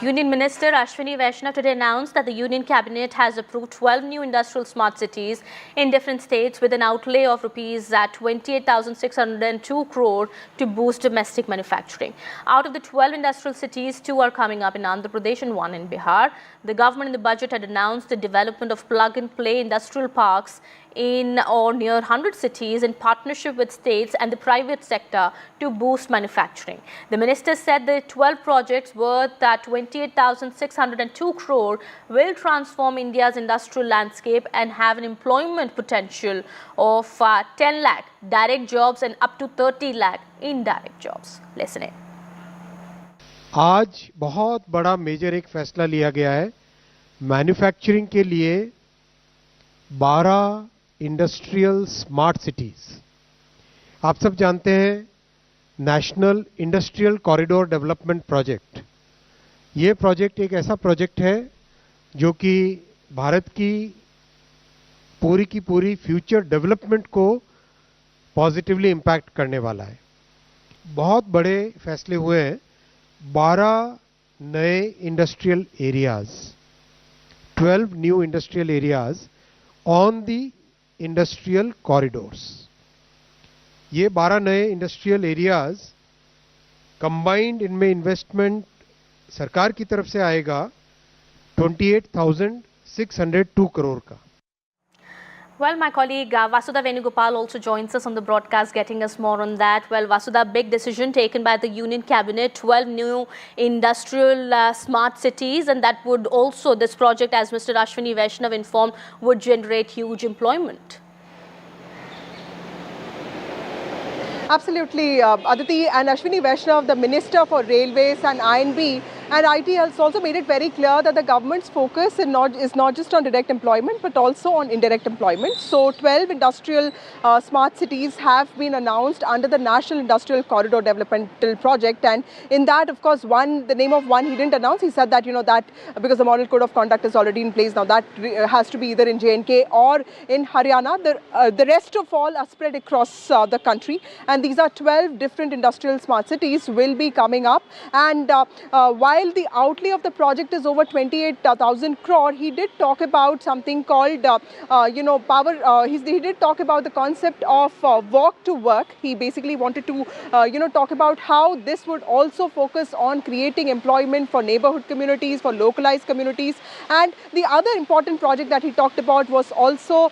Union Minister Ashwini Vaishnav today announced that the Union Cabinet has approved 12 new industrial smart cities in different states with an outlay of rupees at 28,602 crore to boost domestic manufacturing. Out of the 12 industrial cities, 2 are coming up in Andhra Pradesh and 1 in Bihar. The government in the budget had announced the development of plug-and-play industrial parks in or near 100 cities in partnership with states and the private sector to boost manufacturing. The minister said the 12 projects worth at 28,602 crore will transform India's industrial landscape and have an employment potential of 10 lakh direct jobs and up to 30 lakh indirect jobs. Listen in. आज बहुत बड़ा major एक फैसला लिया गया है manufacturing के लिए 12 इंडस्ट्रियल स्मार्ट सिटीज। आप सब जानते हैं national industrial corridor development project, ये प्रोजेक्ट एक ऐसा प्रोजेक्ट है जो कि भारत की पूरी फ्यूचर डेवलपमेंट को पॉजिटिवली इम्पैक्ट करने वाला है। बहुत बड़े फैसले हुए हैं। 12 नए industrial areas, 12 new industrial areas on the industrial corridors. ये 12 नए इंडस्ट्रियल एरियाज कंबाइंड इनमें इन्वेस्टमेंट सरकार की तरफ से आएगा 28,602 करोड़ का। Well, my colleague Vasudha Venugopal also joins us on the broadcast, getting us more on that. Well, Vasudha, big decision taken by the Union Cabinet, 12 new industrial smart cities, and that would also, this project, as Mr. Ashwini Vaishnav informed, would generate huge employment. Absolutely, Aditi, and Ashwini Vaishnav, the Minister for Railways and INB and IT, has also made it very clear that the government's focus is not just on direct employment but also on indirect employment. So 12 industrial smart cities have been announced under the National Industrial Corridor Developmental Project, and in that, of course, the name of one he didn't announce. He said that, that because the Model Code of Conduct is already in place now, that has to be either in J&K or in Haryana. The rest of all are spread across the country, and these are 12 different industrial smart cities will be coming up. And while the outlay of the project is over 28,000 crore, he did talk about something called, power. He did talk about the concept of walk to work. He basically wanted to, talk about how this would also focus on creating employment for neighborhood communities, for localized communities. And the other important project that he talked about was also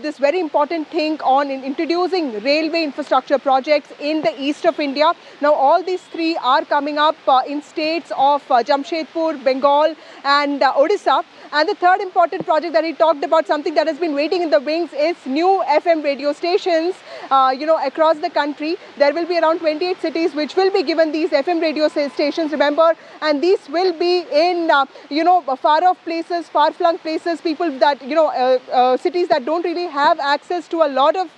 this very important thing on introducing railway infrastructure projects in the east of India. Now, all these 3 are coming up in states of Jamshedpur, Bengal and Odisha. And the third important project that he talked about, something that has been waiting in the wings, is new FM radio stations, across the country. There will be around 28 cities which will be given these FM radio stations, remember, and these will be in, far-off places, far-flung places, people that, cities that don't really have access to a lot of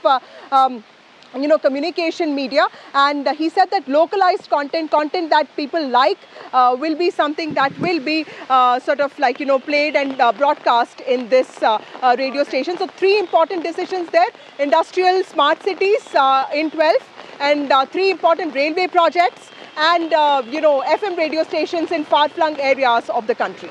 communication media. And he said that localized content that people like will be something that will be played and broadcast in this radio station. So 3 important decisions there: industrial smart cities in 12, and 3 important railway projects, and FM radio stations in far-flung areas of the country.